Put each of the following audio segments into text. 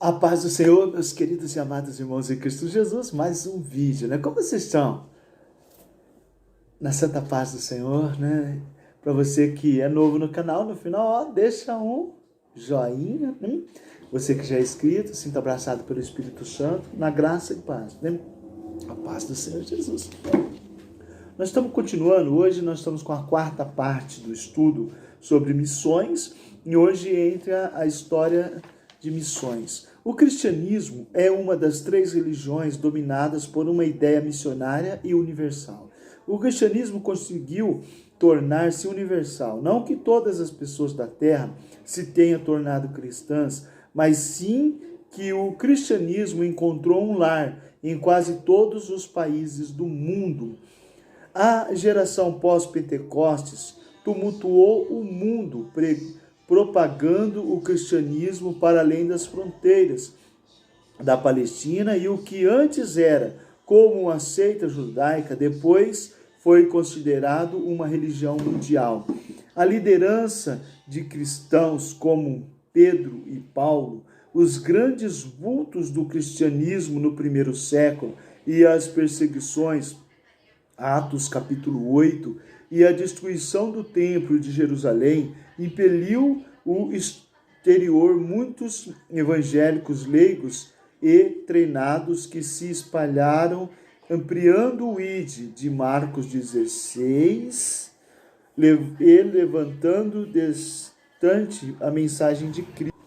A paz do Senhor, meus queridos e amados irmãos em Cristo Jesus, mais um vídeo, né? Como vocês estão? Na santa paz do Senhor, né? Para você que é novo no canal, no final, ó, deixa um joinha, né? Você que já é inscrito, sinta abraçado pelo Espírito Santo, na graça e paz, né? A paz do Senhor Jesus. Nós estamos continuando, hoje nós estamos com a quarta parte do estudo sobre missões, e hoje entra a história de missões. O cristianismo é uma das três religiões dominadas por uma ideia missionária e universal. O cristianismo conseguiu tornar-se universal. Não que todas as pessoas da terra se tenham tornado cristãs, mas sim que o cristianismo encontrou um lar em quase todos os países do mundo. A geração pós-Pentecostes tumultuou o mundo, propagando o cristianismo para além das fronteiras da Palestina, e o que antes era como uma seita judaica, depois foi considerado uma religião mundial. A liderança de cristãos como Pedro e Paulo, os grandes vultos do cristianismo no primeiro século e as perseguições, Atos capítulo 8, e a destruição do templo de Jerusalém impeliu o exterior muitos evangélicos leigos e treinados que se espalharam, ampliando o ID de Marcos 16 e levantando distante a mensagem de Cristo.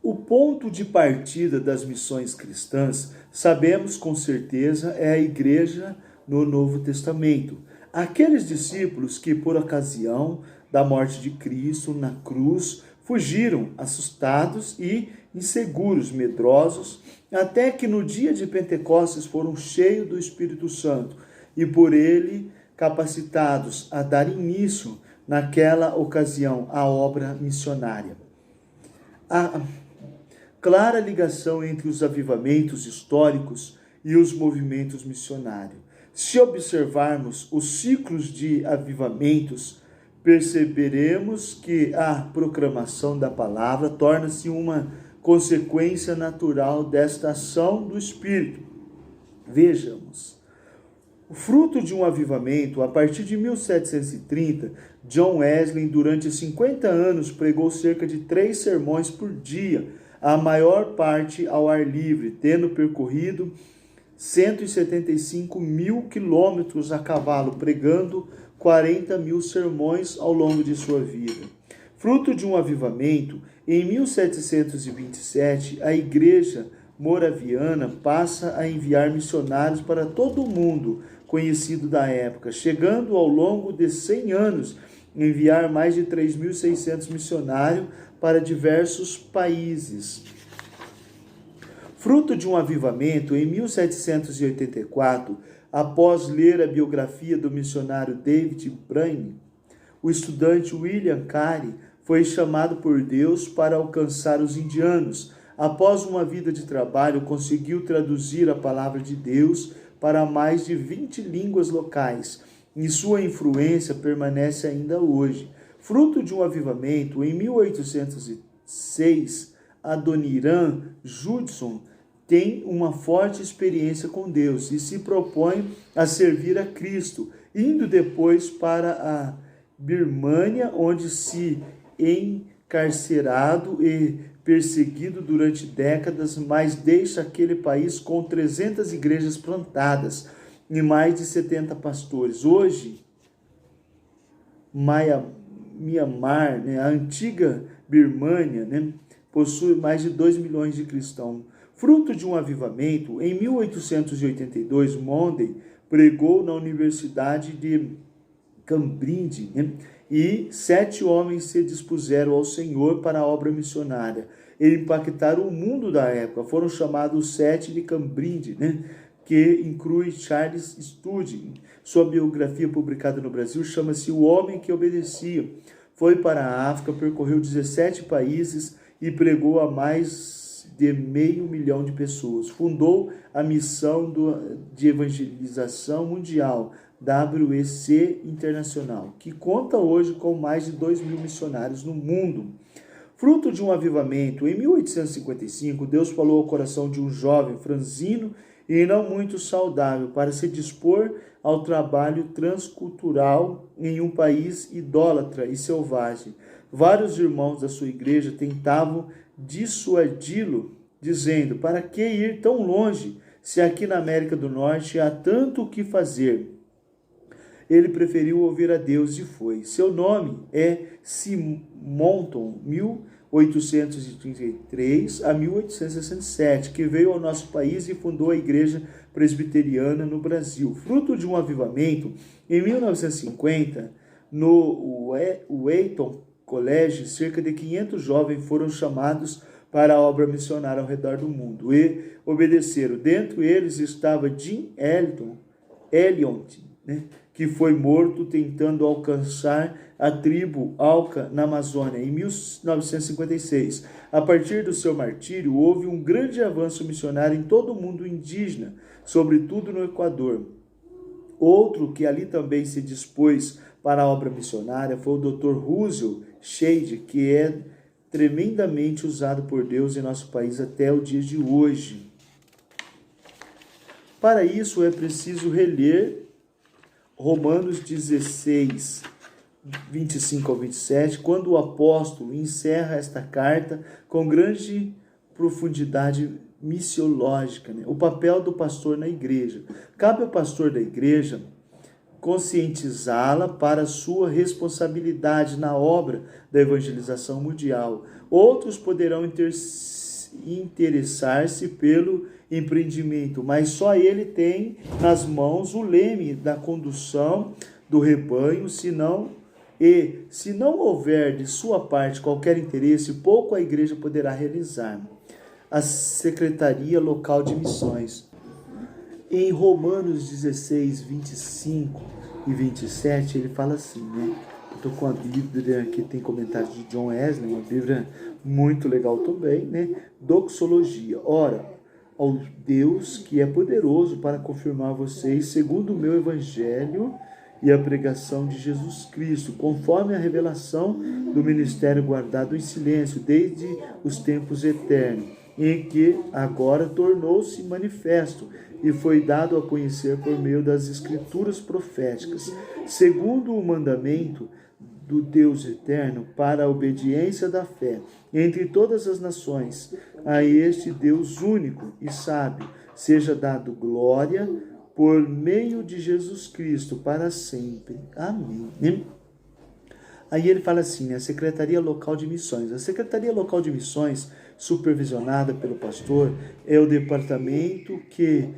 O ponto de partida das missões cristãs, sabemos com certeza, é a igreja no Novo Testamento. Aqueles discípulos que, por ocasião da morte de Cristo na cruz, fugiram assustados e inseguros, medrosos, até que no dia de Pentecostes foram cheios do Espírito Santo e por ele capacitados a dar início, naquela ocasião, à obra missionária. A clara ligação entre os avivamentos históricos e os movimentos missionários. Se observarmos os ciclos de avivamentos, perceberemos que a proclamação da palavra torna-se uma consequência natural desta ação do Espírito. Vejamos. O fruto de um avivamento, a partir de 1730, John Wesley, durante 50 anos, pregou cerca de 3 sermões por dia, a maior parte ao ar livre, tendo percorrido 175 mil quilômetros a cavalo, pregando 40 mil sermões ao longo de sua vida. Fruto de um avivamento, em 1727, a Igreja Moraviana passa a enviar missionários para todo o mundo conhecido da época, chegando ao longo de 100 anos enviar mais de 3.600 missionários para diversos países. Fruto de um avivamento, em 1784, após ler a biografia do missionário David Brainerd, o estudante William Carey foi chamado por Deus para alcançar os indianos. Após uma vida de trabalho, conseguiu traduzir a palavra de Deus para mais de 20 línguas locais, e sua influência permanece ainda hoje. Fruto de um avivamento, em 1806, Adoniram Judson tem uma forte experiência com Deus e se propõe a servir a Cristo, indo depois para a Birmânia, onde se encarcerado e perseguido durante décadas, mas deixa aquele país com 300 igrejas plantadas e mais de 70 pastores. Hoje, Myanmar, a antiga Birmânia, possui mais de 2 milhões de cristãos. Fruto de um avivamento, em 1882, Moody pregou na Universidade de Cambridge, e 7 homens se dispuseram ao Senhor para a obra missionária e impactaram o mundo da época. Foram chamados os 7 de Cambridge, que inclui Charles Studi. Sua biografia publicada no Brasil chama-se O Homem que Obedecia. Foi para a África, percorreu 17 países e pregou a mais de 500 mil de pessoas. Fundou a Missão de Evangelização Mundial, WEC Internacional, que conta hoje com mais de 2.000 missionários no mundo. Fruto de um avivamento, em 1855, Deus falou ao coração de um jovem franzino e não muito saudável para se dispor ao trabalho transcultural em um país idólatra e selvagem. Vários irmãos da sua igreja tentavam dissuadi-lo, dizendo: para que ir tão longe, se aqui na América do Norte há tanto o que fazer? Ele preferiu ouvir a Deus e foi. Seu nome é Simonton, 1833 a 1867, que veio ao nosso país e fundou a Igreja Presbiteriana no Brasil. Fruto de um avivamento, em 1950, no Wheaton College, cerca de 500 jovens foram chamados para a obra missionária ao redor do mundo e obedeceram. Dentre eles estava Jim Elliot, que foi morto tentando alcançar a tribo Auca na Amazônia em 1956. A partir do seu martírio, houve um grande avanço missionário em todo o mundo indígena, sobretudo no Equador. Outro que ali também se dispôs para a obra missionária foi o Dr. Russell Shedd, que é tremendamente usado por Deus em nosso país até o dia de hoje. Para isso é preciso reler Romanos 16, 25 ao 27, quando o apóstolo encerra esta carta com grande profundidade missiológica, o papel do pastor na igreja. Cabe ao pastor da igreja conscientizá-la para sua responsabilidade na obra da evangelização mundial. Outros poderão interessar-se pelo empreendimento, mas só ele tem nas mãos o leme da condução do rebanho, se não houver de sua parte qualquer interesse, pouco a igreja poderá realizar. A Secretaria Local de Missões. Em Romanos 16, 25 e 27, ele fala assim, Eu estou com a Bíblia aqui, tem comentários de John Wesley, uma Bíblia muito legal também, Doxologia. Ora, ao Deus que é poderoso para confirmar vocês, segundo o meu evangelho e a pregação de Jesus Cristo, conforme a revelação do ministério guardado em silêncio desde os tempos eternos, em que agora tornou-se manifesto e foi dado a conhecer por meio das escrituras proféticas, segundo o mandamento do Deus eterno, para a obediência da fé entre todas as nações. A este Deus único e sábio seja dado glória por meio de Jesus Cristo para sempre. Amém. Aí ele fala assim, a Secretaria Local de Missões. A Secretaria Local de Missões, supervisionada pelo pastor, é o departamento que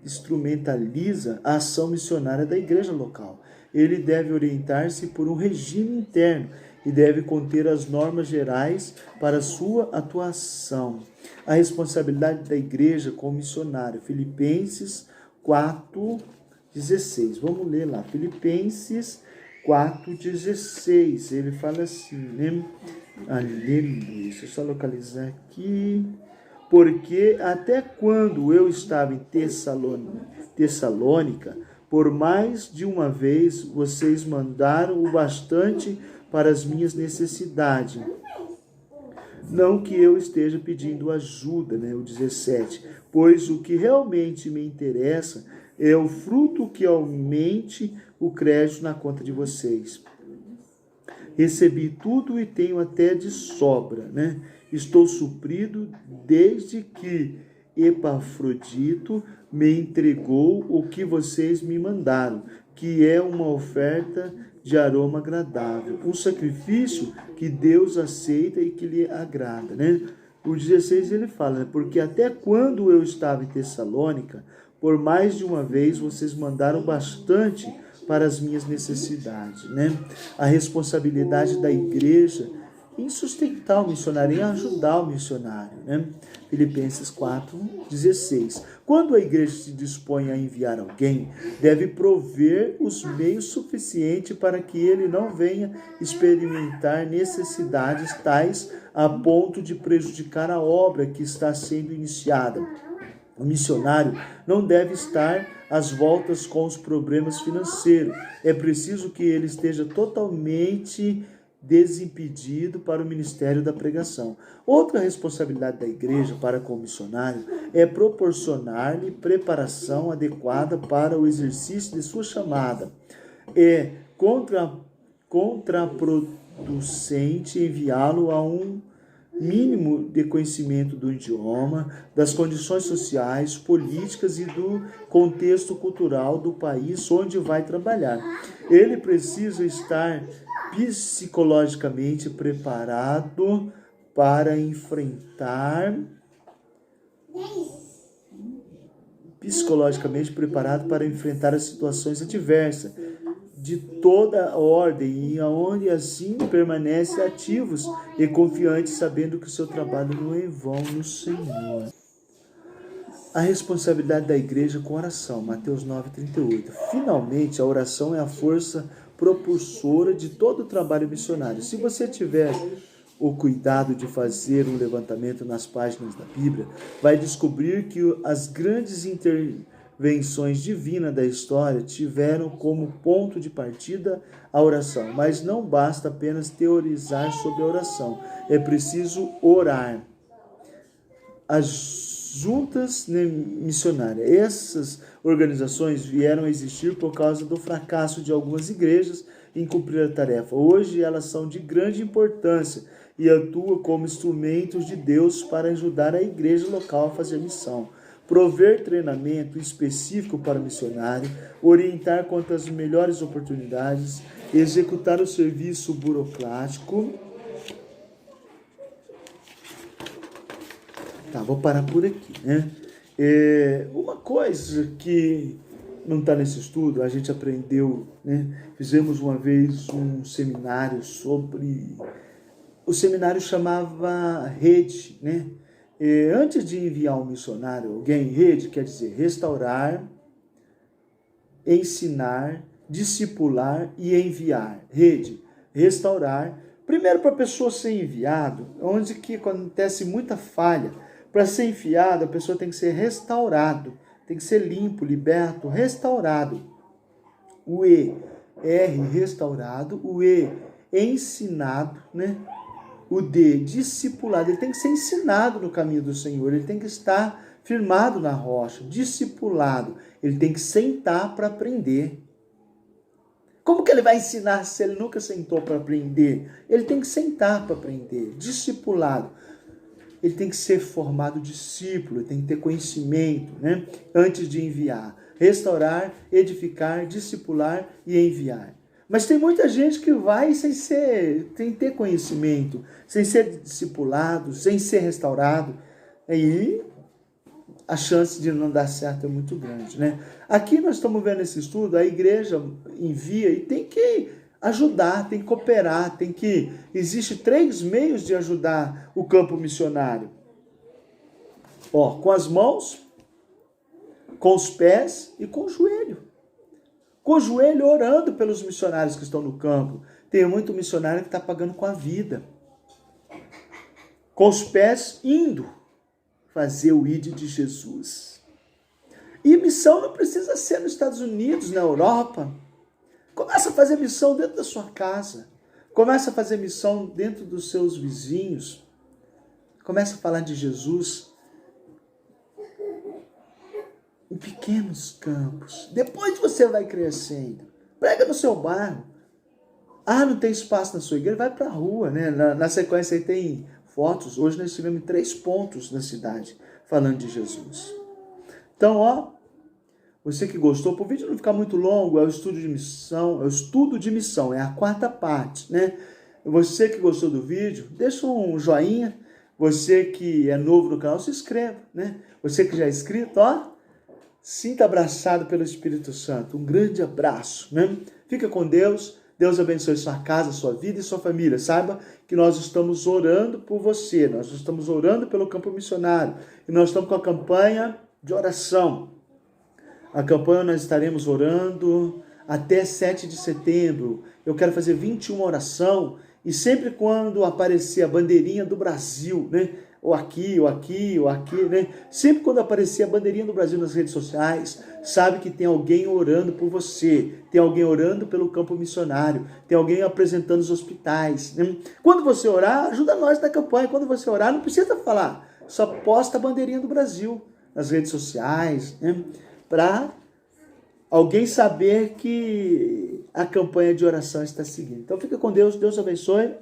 instrumentaliza a ação missionária da igreja local. Ele deve orientar-se por um regime interno e deve conter as normas gerais para sua atuação. A responsabilidade da igreja como missionário. Filipenses 4:16. Vamos ler lá. Filipenses 4:16. Ele fala assim, Aleluia. Deixa eu só localizar aqui. Porque até quando eu estava em Tessalônica, por mais de uma vez vocês mandaram o bastante para as minhas necessidades. Não que eu esteja pedindo ajuda, o 17. Pois o que realmente me interessa é o fruto que aumente o crédito na conta de vocês. Recebi tudo e tenho até de sobra, Estou suprido desde que Epafrodito me entregou o que vocês me mandaram, que é uma oferta de aroma agradável, um sacrifício que Deus aceita e que lhe agrada, O 16 ele fala, porque até quando eu estava em Tessalônica, por mais de uma vez vocês mandaram bastante para as minhas necessidades, A responsabilidade da igreja em sustentar o missionário, em ajudar o missionário, Filipenses 4:16. Quando a igreja se dispõe a enviar alguém, deve prover os meios suficientes para que ele não venha experimentar necessidades tais a ponto de prejudicar a obra que está sendo iniciada. O missionário não deve estar às voltas com os problemas financeiros. É preciso que ele esteja totalmente desimpedido para o ministério da pregação. Outra responsabilidade da igreja para com o missionário é proporcionar-lhe preparação adequada para o exercício de sua chamada. É contraproducente enviá-lo a um mínimo de conhecimento do idioma, das condições sociais, políticas e do contexto cultural do país onde vai trabalhar. Ele precisa estar psicologicamente preparado para enfrentar as situações adversas de toda ordem, e aonde assim permanece ativos e confiantes, sabendo que o seu trabalho não é em vão no Senhor. A responsabilidade da igreja com oração, Mateus 9,38. Finalmente, a oração é a força propulsora de todo o trabalho missionário. Se você tiver o cuidado de fazer um levantamento nas páginas da Bíblia, vai descobrir que as grandes intervenções divinas da história tiveram como ponto de partida a oração. Mas não basta apenas teorizar sobre a oração, é preciso orar. As juntas missionárias, essas organizações vieram a existir por causa do fracasso de algumas igrejas em cumprir a tarefa. Hoje elas são de grande importância e atuam como instrumentos de Deus para ajudar a igreja local a fazer missão, prover treinamento específico para o missionário, orientar quanto às melhores oportunidades, executar o serviço burocrático. Tá, vou parar por aqui, né? Uma coisa que não está nesse estudo, a gente aprendeu, né? Fizemos uma vez um seminário sobre... O seminário chamava Rede, né? Antes de enviar um missionário, alguém, rede quer dizer restaurar, ensinar, discipular e enviar. Rede, restaurar. Primeiro, para a pessoa ser enviado, onde que acontece muita falha. Para ser enviado, a pessoa tem que ser restaurado, tem que ser limpo, liberto, restaurado. O E, R, restaurado. O E, ensinado, né? O D, discipulado. Ele tem que ser ensinado no caminho do Senhor, ele tem que estar firmado na rocha, discipulado. Ele tem que sentar para aprender. Como que ele vai ensinar se ele nunca sentou para aprender? Ele tem que sentar para aprender, discipulado. Ele tem que ser formado discípulo, ele tem que ter conhecimento, né? Antes de enviar. Restaurar, edificar, discipular e enviar. Mas tem muita gente que vai sem ter conhecimento, sem ser discipulado, sem ser restaurado. Aí a chance de não dar certo é muito grande, né? Aqui nós estamos vendo esse estudo, a igreja envia e tem que ajudar, tem que cooperar, Existe 3 meios de ajudar o campo missionário. Com as mãos, com os pés e com o joelho. Com o joelho orando pelos missionários que estão no campo. Tem muito missionário que está pagando com a vida. Com os pés indo fazer o ID de Jesus. E missão não precisa ser nos Estados Unidos, na Europa. Começa a fazer missão dentro da sua casa. Começa a fazer missão dentro dos seus vizinhos. Começa a falar de Jesus em pequenos campos. Depois você vai crescendo. Prega no seu bairro. Não tem espaço na sua igreja? Vai para a rua, né? Na sequência aí tem fotos. Hoje nós tivemos 3 pontos na cidade falando de Jesus. Então, você que gostou, para o vídeo não ficar muito longo, é o estudo de missão, é a 4ª parte, né? Você que gostou do vídeo, deixa um joinha. Você que é novo no canal, se inscreva, né? Você que já é inscrito, sinta abraçado pelo Espírito Santo. Um grande abraço, né? Fica com Deus. Deus abençoe sua casa, sua vida e sua família. Saiba que nós estamos orando por você. Nós estamos orando pelo campo missionário. E nós estamos com a campanha de oração. A campanha nós estaremos orando até 7 de setembro. Eu quero fazer 21 oração. E sempre quando aparecer a bandeirinha do Brasil, né? ou aqui, ou aqui, ou aqui, né? Sempre quando aparecer a bandeirinha do Brasil nas redes sociais, sabe que tem alguém orando por você, tem alguém orando pelo campo missionário, tem alguém apresentando os hospitais, né? Quando você orar, ajuda nós na campanha. Quando você orar, não precisa falar, só posta a bandeirinha do Brasil nas redes sociais, né? Para alguém saber que a campanha de oração está seguindo. Então fica com Deus, Deus abençoe.